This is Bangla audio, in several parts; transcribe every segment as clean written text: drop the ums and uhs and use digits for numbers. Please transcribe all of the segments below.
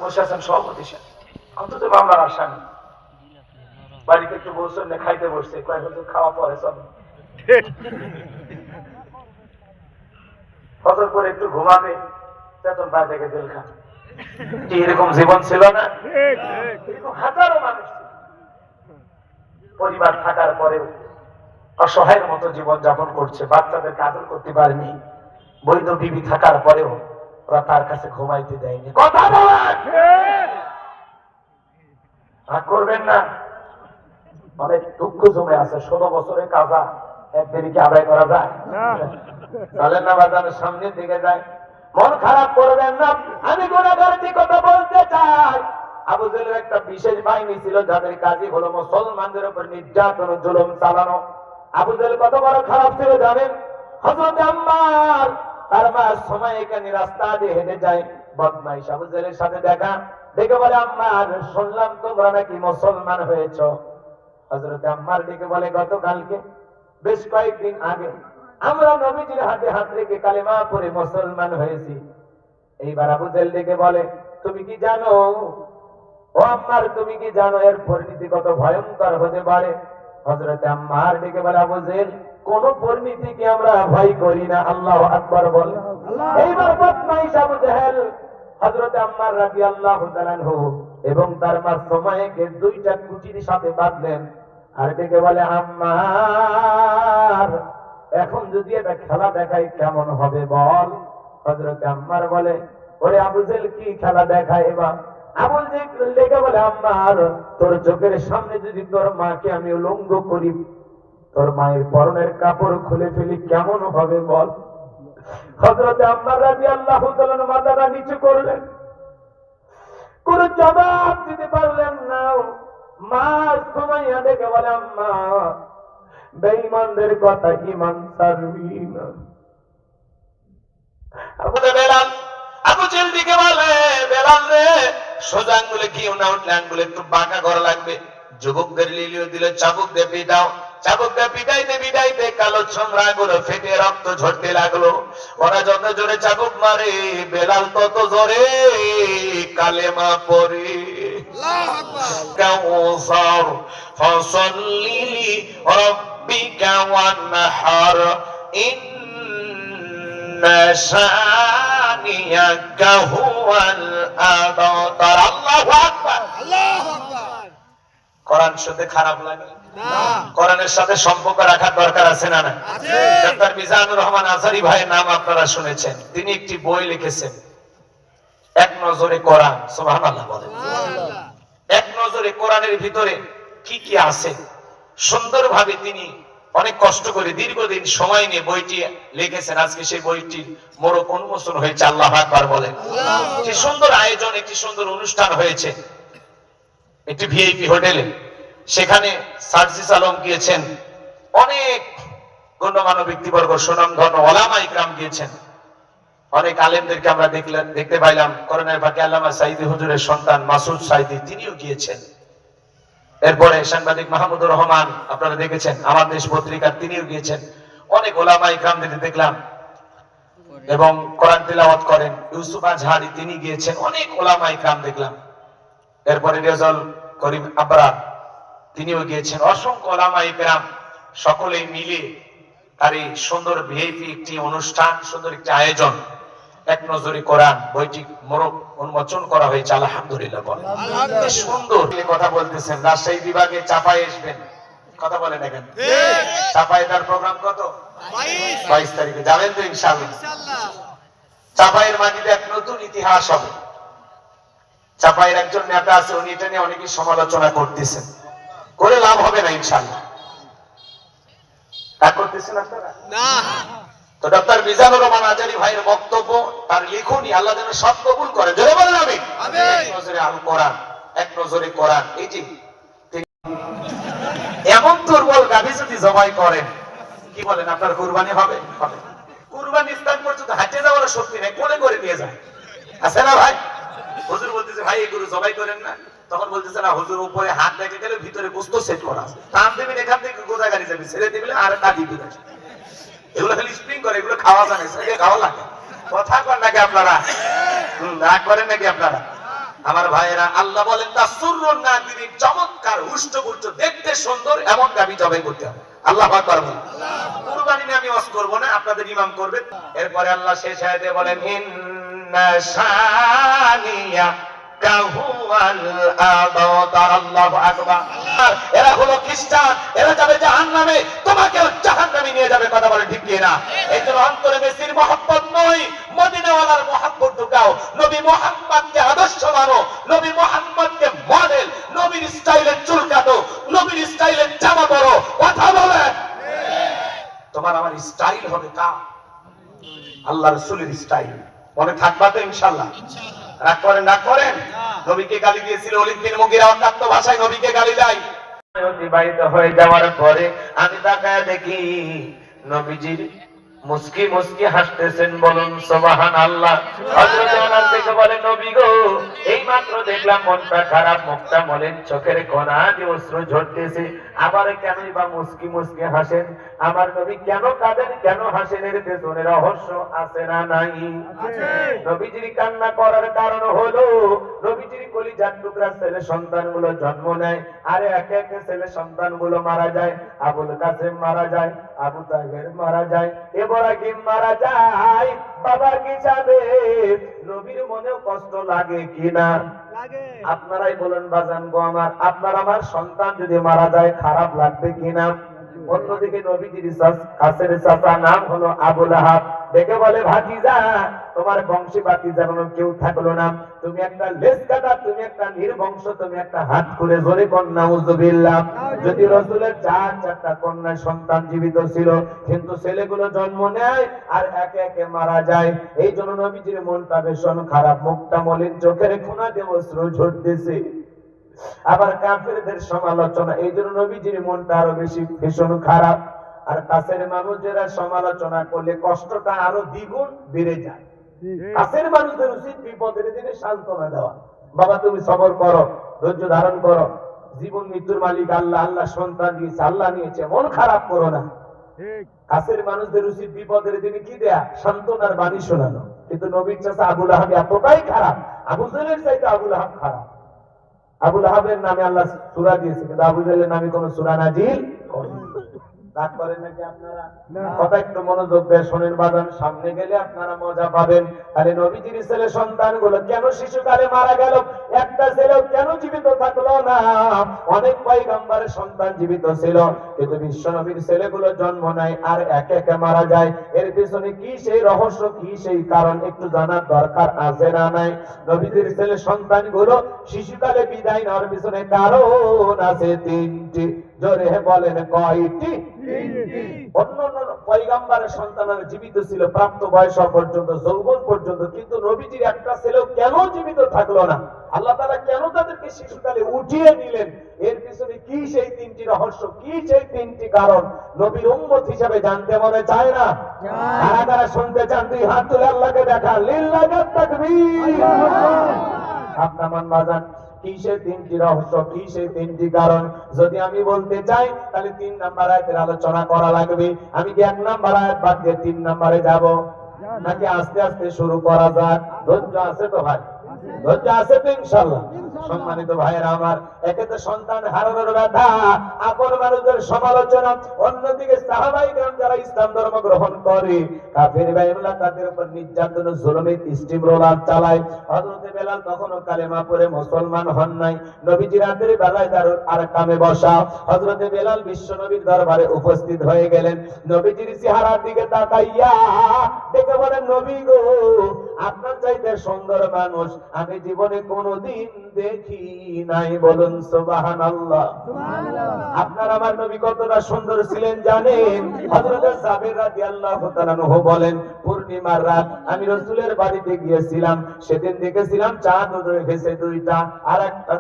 বসে আছেন সভাপতি সাহেব, অন্তত মামলার আসামি বাড়িতে একটু বলছেন না, খাইতে বসছে, কয়েক বছর খাওয়া পরে চলে ফজর করে একটু ঘুমাবে, বেতন পায় থেকে জেল খান। এরকম জীবন ছিল না? এরকম হাজারো মানুষ ছিল। পরিবার থাকার পরে অসহায়ের মতো জীবন যাপন করছে, বাচ্চাদেরকে আদর করতে পারেনি, বৈধ বিবি থাকার পরেও ওরা তার কাছে ঘুমাইতে দেয়নি। কথা বলেন, রাগ করবেন না। অনেক দুঃখ জমে আছে, 16 বছরের কাজা একদিনই কি আদায় করা যায়? চলেন না বাজারের সামনের দিকে যায়। মন খারাপ করবেন না, আমি গুনাহগারটি কথা বলতে চাই। আবু জেহেলের একটা বিশেষ বাহিনী ছিল যাদের কাজই হলো মুসলমানদের উপর নির্যাতন ও জুলুম চালানো। আবু জেহেল কত বড় খারাপ ছিল জানেন? হযরত আম্মার তার মা সময় এখানে রাস্তা দিয়ে হেঁটে যায়, বদমাইশ আবু জেহেলের সাথে দেখা, দেখে বলে আম্মার শুনলাম তোমরা নাকি মুসলমান হয়েছো। হযরত আম্মার ডেকে বলে গতকালকে বেশ কয়েকদিন আগে আমরা নবীজির হাতে হাত রেখে কালেমা পড়ে মুসলমান হয়েছি। এইবার আবু জেহেল ডেকে বলে তুমি কি জানো ও আম্মার, তুমি কি জানো এর পরিণতি কত ভয়ঙ্কর হতে পারে? হযরত আম্মার ডেকে বলে আবু জেহেল কোন পরিণতিকে আমরা ভয় করি না, আল্লাহু আকবার বল। এইবার বদমাইশ আবু জেহেল হযরত আম্মার রাদিয়াল্লাহু তাআলা আনহু এবং তার মা সুমাইয়াকে দুইটা কুচির সাথে বাঁধলেন আর ডেকে বলে আম্মার এখন যদি এটা খেলা দেখাই কেমন হবে বল। হযরত আম্মার বলে ওরে আবু জেহেল কি খেলা দেখায় এবার? আবু জেহেল ডেকে বলে আম্মার তোর চোখের সামনে যদি তোর মাকে আমি উলঙ্গ করি, তোর মায়ের পরনের কাপড় খুলে ফেলি কেমন হবে বল। হযরত আম্মার রাদিয়াল্লাহু তাআলা মাথাটা নিচু করলেন, কোন জবাব দিতে পারলেন না। মা সুমাইয়া ডেকে বলে আম্মা বেঈমানদের কথা ঈমান ছাড়বি না। আবু জেহেল দিকে বলে বেলাল রে সোজা আঙ্গুলে কি না উঠলে আঙ্গুলে একটু বাঁকা করা লাগবে। যুবকদের লিলিও দিলে চাবুক দিয়ে পিটাও, চাবুক দিয়ে পিটাইতে পিটাইতে কালো চামড়া গুলো ফেটে রক্ত ঝরতে লাগলো। ওরা যত জোরে চাবুক মারে বেলাল তত জোরে কালেমা পড়ে। কাউসার ফাসাল্লি লিরাব্বিকা ওয়ানহার ইন্না শানিয়াকা হুয়াল আবতার। আল্লাহু আকবার, আল্লাহু আকবার। কোরআন শুনতে খারাপ লাগে না? কোরআনের সাথে সম্পর্ক রাখার দরকার আছে না? আছে। ডক্টর মিজানুর রহমান আজহারী ভাইয়ের নাম আপনারা শুনেছেন, তিনি একটি বই লিখেছেন এক নজরে কোরআন। সুবহানাল্লাহ বলেন। এক নজরে কোরআনের ভিতরে কি কি আছে সুন্দরভাবে তিনি অনেক কষ্ট করে দীর্ঘদিন সময় নিয়ে বইটি লিখেছেন। আজকে সেই বইটির মোড়ক উন্মোচন হয়েছে। আল্লাহু আকবার বলেন। কি সুন্দর আয়োজন, একটি সুন্দর অনুষ্ঠান হয়েছে একটি ভিআইপি হোটেলে। সেখানে সার্জিস আলম গিয়েছেন, অনেক গণ্যমান্য ব্যক্তিবর্গ সুনামধন্য ওলামা ইকরাম গিয়েছেন, অনেক আলেমদেরকে আমরা দেখতে পাইলাম। করোনার বাকি আল্লামা সাইদি হুজুরের সন্তান মাসুদ সাইদি তিনিও গিয়েছেন। এরপরে সাংবাদিক মাহমুদুর রহমান আপনারা দেখেছেন, আমার দেশ পত্রিকার তিনিও গিয়েছেন। অনেক ওলামা ইকরামদের দেখলাম এবং কোরআন তিলাওয়াত করেন ইউসুফ আজহারি তিনি গিয়েছেন, অনেক ওলামা ইকরাম দেখলাম। এরপরে রেজাল করিম আবরার তিনিও গিয়েছেন, অসংখ্য ওলামা ইকরাম সকলেই মিলে আর এই সুন্দর ভিআইপি একটি অনুষ্ঠান, সুন্দর একটি আয়োজন এক নজরে কোরআন বইটি মোড়ক উন্মোচন করা হয়েছে। আলহামদুলিল্লাহ বলেন। সুন্দর কথা বলতেছেন। রাজশাহী বিভাগে চাপাই আসবেন, কথা বলেন এখন চাপাই তার প্রোগ্রাম কত? 22 তারিখে যাবেন তো ইনশাআল্লাহ। চাপাইয়ের মাটিতে এক নতুন ইতিহাস হবে। চাপাইয়ের একজন নেতা আছে, উনি এটা নিয়ে অনেকেই সমালোচনা করতেছেন, করে লাভ হবে না ইনশাআল্লাহ। তা করতেছেন আপনারা না? তো ডক্টর মিজানুর রহমান আজহারী ভাইয়ের বক্তব্য, তার লিখনি আল্লাহ যেন সব কবুল করে। জোরে বলেন আমিন। এক নজরে আল কোরআন, এক নজরে কোরআন। এই যে এমন দুর্বল গাভী যদি জবাই করেন, কি বলেন আপনার কুরবানি হবে? হবে। কুরবানি স্থান পর্যন্ত হাঁটে যাওয়ার শক্তি নেই, কোলে করে নিয়ে যায়, আছে না ভাই? হুজুর বলতেছে ভাই এই গরু জবাই করেন না, তখন বলতেছে না হুজুর উপরে হাত রেখে গেলে ভিতরে গোস্ত সেট করা আছে, টান দেবেন এখান থেকে গোদা গাড়ি যাবে, ছেড়ে দিবেন আর কাটি দিবেন। এগুলো খালি স্প্রিং করে, এগুলো খাওয়া যায় না, খাওয়া লাগে। কথা কর নাকি আপনারা? রাগ করেন নাকি আপনারা? আমার ভাইয়েরা, আল্লাহ বলেন তাসুররুন নাযিরিন, চমৎকার হুষ্টপুষ্ট দেখতে সুন্দর এমন গাবি জবাই করতে হবে। আল্লাহ পাক বলেন, কুরবানি নিয়ে আমি ওয়াজ করব না, আপনাদের ইমাম করবে। এরপরে আল্লাহ শেষ আয়াতে বলেন ইন্না শানিয়া কাহুয়াল আবতার। আল্লাহু আকবার। এরা হলো খ্রিস্টান, এরা যাবে জাহান্নামে, তোমাকেও জাহান্নামে নিয়ে যাবে। কথা বলে ঠিক কি না? এই জন্য অন্তরে মেসির মহব্বত নয়, মদিনাওয়ালার মহব্বত ঢুকাও। নবী মুহাম্মদকে আদর্শ মানো, নবী মুহাম্মদকে মডেল, নবীর স্টাইলে চুল কাটো, নবীর স্টাইলে জামা পরো। কথা বলে তোমার আমার স্টাইল হবে কা আল্লাহ রাসূলের স্টাইল। মনে থাকবা তো ইনশাআল্লাহ? রাগ করেন, রাগ করেন। নবীকে গালি দিয়েছিল ওলীদ বিন মুগীরা, অকাত্য ভাষায় নবীকে গালি দেয়। অতিবাহিত হয়ে যাওয়ার পরে আমি তাকায় দেখি নবীজির মুস্কি মুস্কি হাসতেছেন। বলুন সুবহানাল্লাহ। হযরত ওমর দেখে বলে নবী গো, এই মাত্র দেখলাম মনটা খারাপ, মুখটা মলিন, চোখের কোণা দিয়ে অশ্রু ঝরতেছে, আবার কেনই বা মুস্কি মুস্কি হাসেন? আমার নবী কেন কাঁদেন, কেন হাসেন? এর পেছনে রহস্য আছে না নাই? নবীজির কান্না করার কারণ হলো নবীজির কলিজার টুকরা ছেলে সন্তানগুলো জন্ম নেয়, আর একে একে ছেলে সন্তানগুলো মারা যায়। আবুল কাসেম মারা যায়, আবু তাহের মারা যায়, ইব্রাহিম মারা যায়। বাবার কি যাবে? নবীর মনেও কষ্ট লাগে কিনা? আপনারাই বলেন বাজান গো আমার, আপনার আমার সন্তান যদি মারা যায় খারাপ লাগবে কিনা? অন্যদিকে নবীজির কাছের চাচা নাম হলো আবু লাহাব, দেখে বলে ভাতিজা, তোমার বংশে ভাতিজা কোনো কেউ থাকলো না, তুমি একটা লেজ কাটা, তুমি একটা নির্বংশ, তুমি একটা হাত খুলে জোরে কোন নাউযুবিল্লাহ। যদি রাসূলের চারটা কন্যা সন্তান জীবিত ছিল, কিন্তু ছেলেগুলো জন্ম নেয় আর একে একে মারা যায়। এই জন্য নবীজির মনটা ভীষণ খারাপ, মুখটা মলিন, চোখের কোণা দিয়ে অশ্রু ঝরতেছে। আবার কাফেরদের সমালোচনা, এই জন্য নবীজির মনটা আরো বেশি ভীষণ খারাপ। আর কাছের মানুষেরা সমালোচনা করলে কষ্টটা আরো দ্বিগুণ বেড়ে যায়। কাছের মানুষদের উচিত বিপদের দিনে সান্ত্বনা দেওয়া। বাবা তুমি সবর করো, ধৈর্য ধারণ করো, জীবন মৃত্যুর মালিক আল্লাহ, আল্লাহ সন্তান দিয়েছে, আল্লাহ নিয়েছে, মন খারাপ করো না। কাছের মানুষদের উচিত বিপদের দিনে কি দেয়া? সান্ত্বনার বাণী শোনানো। কিন্তু নবীর চাচা আবু লাহাব এতটাই খারাপ, আবু জেহেলের চাইতে আবু লাহাব খারাপ। আবু লাহাবের নামে আল্লাহ সূরা দিয়েছে, কিন্তু আবু জেহেলের নামে কোনো সূরা নাজিল করেনি। রাগ করেন নাকি আপনারা? কথা একটু মনোযোগ দিয়ে শোনেন বাজান, সামনে গেলে আপনারা মজা পাবেন। আরে নবীজির ছেলে সন্তানগুলো কেন শিশুকালে মারা গেল? একটা ছেলেও কেন জীবিত থাকলো না? অনেক পয়গম্বরের সন্তান জীবিত ছিল, কিন্তু বিশ্ব নবীর ছেলেগুলো জন্ম নেয় আর একে একে মারা যায়। এর পিছনে কি সেই রহস্য, কি সেই কারণ একটু জানার দরকার আছে না নাই? নবীজির ছেলে সন্তানগুলো শিশুকালে বিদায় নেওয়ার পিছনে কারণ আছে তিনটি। জোরে বলেন কয়টি? অন্য পয়গম্বরের সন্তানরা জীবিত ছিল প্রাপ্ত বয়স পর্যন্ত, যৌবন পর্যন্ত, কিন্তু নবীজির একটা ছেলেও কেন জীবিত থাকলো না? আল্লাহ তাআলা কেন তাদেরকে শিশুকালে উঠিয়ে নিলেন? এর পিছনে কি সেই তিনটি রহস্য, কি সেই তিনটি কারণ নবীর উম্মত হিসেবে জানতে মনে চায় না? কারা কারা শুনতে চান? তুই হাত তুলে আল্লাহকে দেখা। লিল্লাহি তাকবীর। আপনার মান বাজান, কি সেই তিনটি রহস্য, কি সেই তিনটি কারণ? যদি আমি বলতে চাই তাহলে 3 নাম্বার আয়াতের আলোচনা করা লাগবে। আমি কি 1 নাম্বার আয়াত বাদ দিয়ে 3 নাম্বারে যাব, নাকি আস্তে আস্তে শুরু করা যাক? ধৈর্য আছে তো ভাই? ধৈর্য আছে তো ইনশাআল্লাহ? সম্মানিত ভাইয়েরা আমার, একে তো সন্তান হারানোর ব্যথা, আপন মানুষদের সমালোচনা, অন্যদিকে সাহাবায়ে কেরাম যারা ইসলাম ধর্ম গ্রহণ করে কাফের বাইরা তাদের উপর নির্যাতন, জুলুমের স্টিম রোলার চালায়। হযরত বেলাল তখনও কালেমা পড়ে মুসলমান হন নাই। নবীজি রাতের বেলায় তার আরকামে বসা। হযরত বেলাল বিশ্ব নবীর দরবারে উপস্থিত হয়ে গেলেন। নবীজির চেহারার দিকে তাকাইয়া দেখে বলেন, নবী গো, আপনার চাইতে সুন্দর মানুষ আমি জীবনে কোনোদিন দেখি নাই। বলুন সুবহানাল্লাহ। আপনার আমার নবী কতটা সুন্দর ছিলেন জানেন? হযরত জাবের রাদিয়াল্লাহু তাআলা আনহু বলেন, পূর্ণিমার রাত আমি রাসূলের বাড়িতে গিয়েছিলাম, সেদিন দেখেছিলাম চাঁদ উদয় হয়েছে 2টা, আর একটা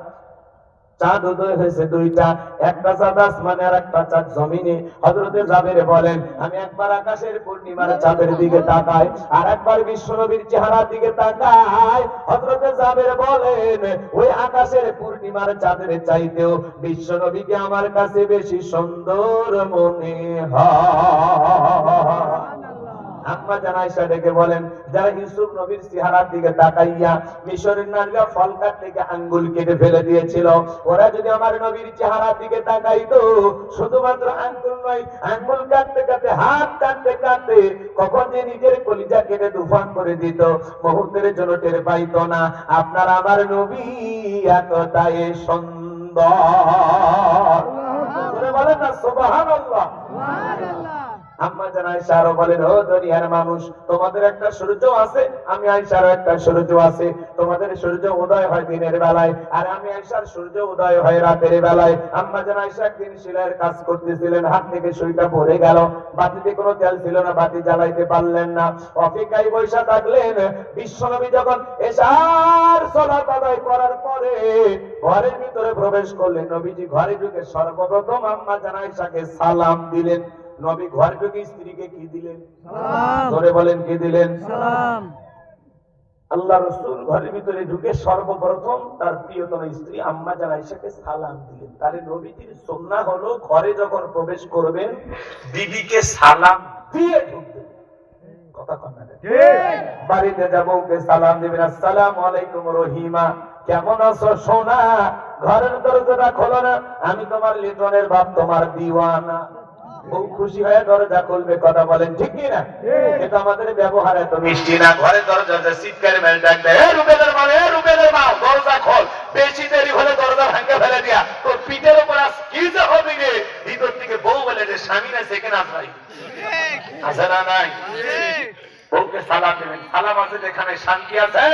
চাঁদ উদয় হয়েছে 2টা, একটা চাঁদ আসমানে আর একটা চাঁদ জমিনে। হযরতে জাবের বলেন, আমি একবার আকাশের পূর্ণিমার চাঁদের দিকে তাকাই, আর একবার বিশ্বনবীর চেহারার দিকে তাকাই। হযরতে জাবের বলেন, ওই আকাশের পূর্ণিমার চাঁদের চাইতেও বিশ্বনবীকে আমার কাছে বেশি সুন্দর মনে হয়। আম্মা জান আয়েশা ডেকে বলেন, যারা ইউসুফ নবীর চেহারার দিকে তাকাইয়া মিশরের নারীরা ফল কাটতে গিয়ে আঙ্গুল কেটে ফেলে দিয়েছিল, ওরা যদি আমার নবীর চেহারার দিকে তাকাইতো, শুধুমাত্র আঙ্গুল নয়, আঙ্গুল কাটতে কাটতে, হাত কাটতে কাটতে কখন যে নিজের কলিজা কেটে তুফান করে দিত, মুহূর্তের জন্য টের পাইতো না। আপনার আমার নবী এতটাই সুন্দর, বলেন না সুবহানাল্লাহ। আম্মা জান আয়েশা আরো বলেন, ও দুনিয়ার মানুষ, তোমাদের একটা সূর্য আছে, আমি আয়েশারও একটা সূর্য আছে। তোমাদের সূর্য উদয় হয় দিনের বেলায়, আর আমি আয়েশার সূর্য উদয় হয় রাতের বেলায়। আম্মা জান আয়েশা একদিন সেলাইয়ের কাজ করতেছিলেন, হাত থেকে সুইটা পড়ে গেল, বাতিতে কোনো তেল ছিল না, বাতি জ্বালাইতে পারলেন না, অপেক্ষায় বসে থাকলেন। বিশ্বনবী যখন এশার সালাত আদায় করার পরে ঘরের ভিতরে প্রবেশ করলেন, নবীজি ঘরে ঢুকে সর্বপ্রথম আম্মা জান আয়েশাকে সালাম দিলেন। নবী ঘর ঢুকে স্ত্রীকে কি দিলেন? সালাম। ধরে বলেন কি দিলেন? সালাম। আল্লাহ রাসূল ঘরের ভিতরে ঢুকে সর্বপ্রথম তার প্রিয়তম স্ত্রী আম্মা জান আয়েশাকে সালাম দিলেন। তাহলে নবীজির সুন্নাহ হলো ঘরে যখন প্রবেশ করবেন বিবিকে সালাম দিয়ে ঢুকবেন। কথা কন না? ঠিক। বাড়িতে যাব ওকে সালাম দিবেন, আসসালামু আলাইকুম রহিমা, কেমন আছো সোনা? ঘরের দরজাটা খোলো না, আমি তোমার লিটনের বাপ, তোমার দিওয়ানা। বউ খুশি হয়ে দরজা খুলবে, কথা বলেন ঠিক কি না? কিন্তু আমাদের ব্যবহার এত মিষ্টি না। ঘরের দরজাতে চিৎকারে মেরে ডাকবে, এ রুবেলের মা, এ রুবেলের মা, দরজা খোল। বেশি দেরি হলে দরজা ভাঙে ফেলে দিয়া তোর পিঠের উপর আজ কি যে হবে রে। ভিতর থেকে বউ বলে যে স্বামী না সেখানে আসবাই আছে না নাই? বউকে সালাম দেবেন। সালাম আছে যেখানে শান্তি আছে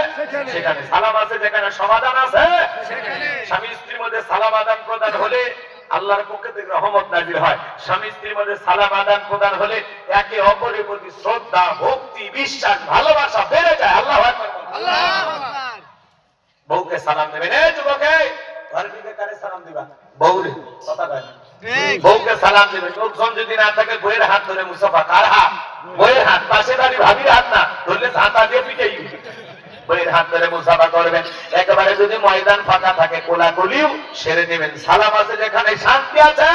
সেখানে, সালাম আছে যেখানে সমাধান আছে সেখানে। স্বামী স্ত্রীর মধ্যে সালাম আদান প্রদান হলে আল্লাহর পক্ষ থেকে রহমত নাজিল হয়। স্বামী স্ত্রীর মধ্যে সালাম আদান প্রদান হলে একে অপরের প্রতি শ্রদ্ধা, ভক্তি, বিশ্বাস, ভালোবাসা বেড়ে যায়। আল্লাহু আকবার, আল্লাহু আকবার। বউকে সালাম দেবেন। এই যুবক, ঘরের ভিতরে কারে সালাম দিবা? বউরে, কথা কয় না। বউকে সালাম দেবেন। লোকজন যদি না থাকে বউয়ের হাত ধরে মুসাফা। কার হাত? বউয়ের হাত। পাশে দাঁড়ি ভাবির হাত না, ধরলে হাতা দিয়ে পিটাই বউয়ের হাত ধরে মুসাফা করবেন। একেবারে যদি ময়দান ফাঁকা থাকে কোলাকুলিও সেরে নেবেন। সালাম আছে যেখানে শান্তি আছে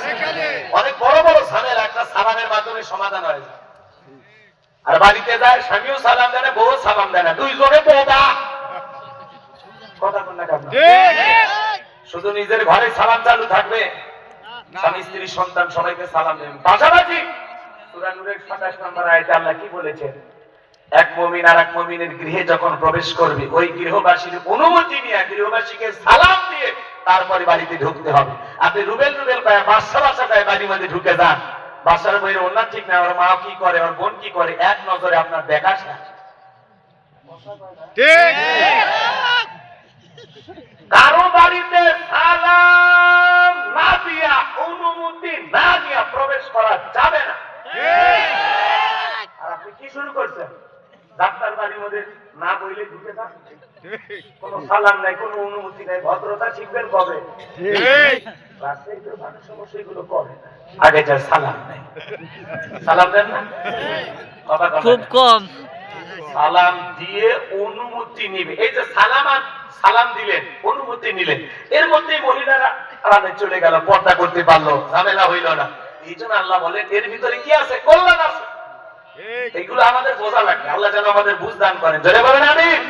সেখানে। অনেক বড় বড় ঝামেলা একটা সালামের মাধ্যমে সমাধান হয়। আর বাড়িতে যায় স্বামীও সালাম দেয় না, বউ সালাম দেয় না, দুইজনে বোবা। কথা বল না কেন? শুধু নিজের ঘরে সালাম চালু থাকবে, স্বামী স্ত্রী সন্তান সবাইকে সালাম দেবেন। পাশাপাশি সূরা নূরের 27 নম্বর আয়াতে আল্লাহ কি বলেছেন? এক মুমিন আর এক মুমিনের গৃহে যখন প্রবেশ করবে, ওই গৃহবাসীর অনুমতি নিয়ে গৃহবাসীকে সালাম দিয়ে তারপরে বাড়িতে ঢুকতে হবে। আপনি রুবেল রুবেল পায়, বাসা বাসা পায় বাড়ির মধ্যে ঢুকে যান, বাসার বইয়ের ওনা ঠিক না, ওর মা কি করে, ওর বোন কি করে, এক নজরে আপনার দেখা শেষ। কারো বাড়িতে সালাম না দিয়া, অনুমতি না দিয়া প্রবেশ করা যাবে না। আর আপনি কি শুরু করছেন? ডাক্তার বাড়ির মধ্যে না বইলে ঢুকে যান, কোন সালাম নাই, কোন অনুমতি নাই। ভদ্রতা শিখবেন কবে? সমস্যাগুলো করে আগে যা সালাম নাই, সালাম দেন না, কথা খুব কম। সালাম দিয়ে অনুমতি নিবে। এই যে সালাম আর সালাম দিলেন, অনুমতি নিলেন, এর মধ্যে মহিলারা আরামে চলে গেল, পর্দা করতে পারলো, ঝামেলা হইল না। এই জন্য আল্লাহ বলেন এর ভিতরে কি আছে? কল্যাণ আছে। এইগুলো আমাদের বোঝা লাগবে। আল্লাহ যেন আমাদের বুঝ দান করেন। জোরে বলেন আমিন।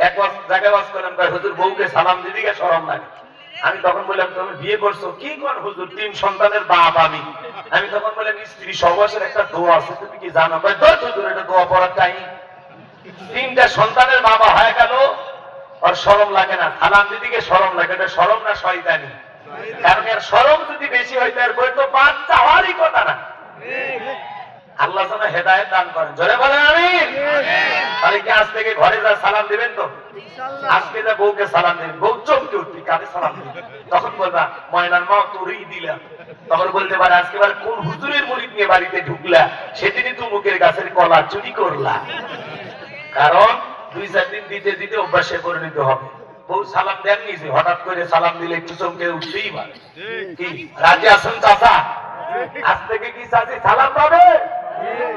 এক জায়গায় ওয়াজ করলাম, হুজুর বউকে সালাম দিদিকে শরম লাগে। আমি তখন বললাম, তুমি বিয়ে করছো? কি কর হুজুর, 3 সন্তানের বাপ আমি। আমি তখন বললাম, স্ত্রী সহবাসের একটা দোয়া আছে, তুমি কি জানো? হুজুর এটা দোয়া পড়ার টাইম। 3টা সন্তানের বাবা হয়ে গেল, আর শরম লাগে না? সালাম দিদিকে শরম লাগে। এটা শরম না শয়তানি? কারণ এর শরম যদি বেশি হয় তার বই তো বাচ্চা হওয়ারই কথা না। আল্লাহ যেন হেদায়েত দান করেন। জোরে বলেন আমিন। তাহলে কি আজ থেকে ঘরে যা সালাম দিবেন তো? আজকে যা বউকে সালাম দিবেন, বউ চমকে উঠবি, কাকে সালাম দিবেন? তখন বলবা, ময়নার মা তোরই দিলাম। তখন বলতে পারে, আজকে বার কোন হুজুরের মুরিদ নিয়ে বাড়িতে ঢুকলা, সেদিনই তো মুখের গাছের কলা চুরি করলা। কারণ 2-4 দিন দিতে দিতে অভ্যাসে পরিণত হবে। বউ সালাম দেন নিজে, হঠাৎ করে সালাম দিলে একটু চমকে উঠতেই পারে। কি রাজি আছেন চাচা? আজ থেকে কি চাচি সালাম পাবে?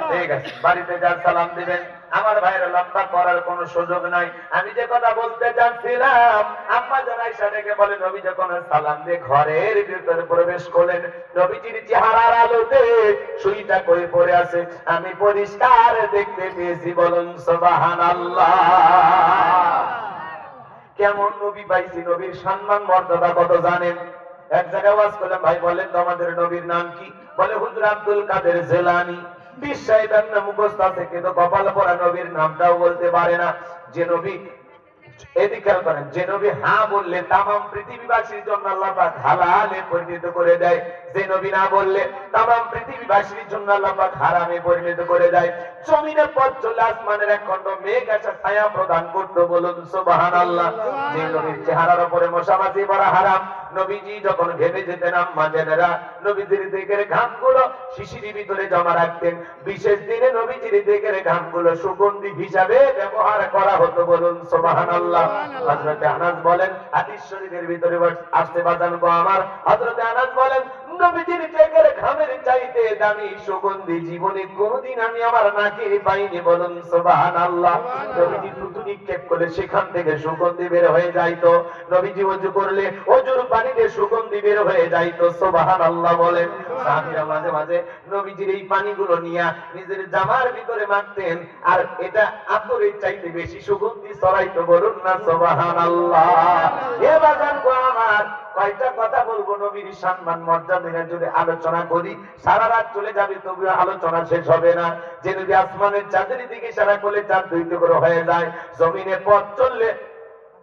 ঠিক আছে, বাড়িতে যার সালাম দিবেন। আমার ভাইয়ের লম্বা করার কোনো সুযোগ নাই। আমি যে কথা বলতে চাচ্ছিলাম, আম্মা জান আয়েশা ডেকে বলে, নবী যখন সালাম দিয়ে ঘরের ভিতরে প্রবেশ করলেন, নবীজির চেহারার আলোতে সুইটা কই পড়ে আছে আমি পরিষ্কার দেখতে পেয়েছি। বলুন সুবহানাল্লাহ। কেমন নবী পাইছি, নবীর সম্মান মর্যাদা কত জানেন? এক জায়গায় ওয়াজ করলাম, ভাই বলেন তো আমাদের নবীর নাম কি? বলে হুজুর আব্দুল কাদের জিলানী। 20 সাহেবের নাম মুখস্থ আছে, কিন্তু কপাল পরা নবীর নামটাও বলতে পারে না। যে নবী, এদিকে খেয়াল করেন, যে নবী হ্যাঁ বললে তামাম পৃথিবীবাসীর জন্য আল্লাহ পাক হালালে পরিণত করে দেয়, যে নবী না বললে তামাম পৃথিবীবাসীর জন্য আল্লাহ পাক হারামে পরিণত করে দেয়। জমিনের পথ চলে আসমানের এক খণ্ড মেঘ এসে ছায়া প্রদান করতো। বলুন সুবহানাল্লাহ। যে নবীর চেহারার উপরে মশামাছি পড়া হারাম, নবীজি যখন ঘেমে যেতেন আম্মা জানেরা নবীজির দিকের ঘামগুলো শিশিরের ভিতরে জমা রাখতেন। বিশেষ দিনে নবীজির দিকের ঘামগুলো সুগন্ধি হিসাবে ব্যবহার করা হতো। বলুন সুবহানাল্লাহ। হযরত আনাস বলেন, হাদিস শরীফের ভিতরে আসছে বাজান গো আমার, হযরত আনাস বলেন, নবীজির দিকের ঘামের চাইতে দামি সুগন্ধি জীবনে কোনদিন আমি আমার নাকে পাইনি। বলুন সুবহানাল্লাহ। নবীজি থুতু নিক্ষেপ করলে সেখান থেকে সুগন্ধি বের হয়ে যাইতো। নবীজি ওযু করলে ওযুর পানিতে সুগন্ধি বের হয়ে যাইতো। সুবহানাল্লাহ বলেন। সাহাবীরা মাঝে মাঝে নবীজির এই পানিগুলো নিয়ে নিজের জামার ভিতরে মাখতেন, আর এটা আতরের চাইতে বেশি সুগন্ধি ছড়াইতো। বলুন না সুবহানাল্লাহ। এ বাজান গো আমার, কয়টা কথা বলবো নবীর সম্মান মর্যাদা নিয়ে যদি আলোচনা করি সারা রাত চলে যাবে, তবু আলোচনা শেষ হবে না। যে নবী আসমানের চাঁদের দিকে ইশারা করলে চাঁদ দুই টুকরো হয়ে যায়, জমিনে পথ চললে,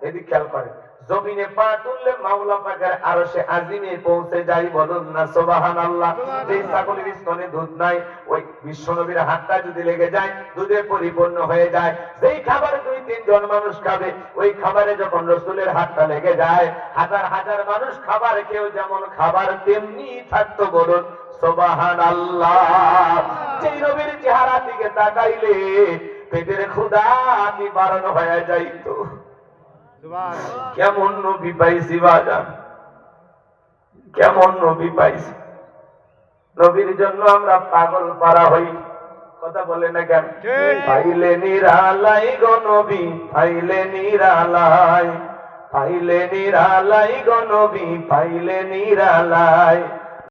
এদিকে খেয়াল করেন, জমিনে পা তুললে মাওলা পাকের আরশে আজিমে পৌঁছে যায়। বলুন না সুবহানাল্লাহ। যেই ছাগলের স্তনে দুধ নাই, ওই বিশ্বনবীর হাতটা যদি লেগে যায় দুধে পরিপূর্ণ হয়ে যায়। যেই খাবার 2-3 জন মানুষ খাবে, ওই খাবারে যখন রাসূলের হাতটা লেগে যায়, হাজার হাজার মানুষ খাবার কেউ যেমন খাবার তেমনি থাকতো। বলুন সুবহানাল্লাহ। যেই নবীর চেহারা দিকে তাকাইলে পেটের ক্ষুধা নিবারণ হয়ে যাইতো। কেমন নবী পাইছি বাজান, কেমন নবী পাইছি। নবীর জন্য আমরা পাগল পারা হই। কথা বলে না কেন? পাইলে নিরালাই গো নবী, পাইলে নিরালাই, পাইলে নিরালাই গো নবী, পাইলে নিরালাই।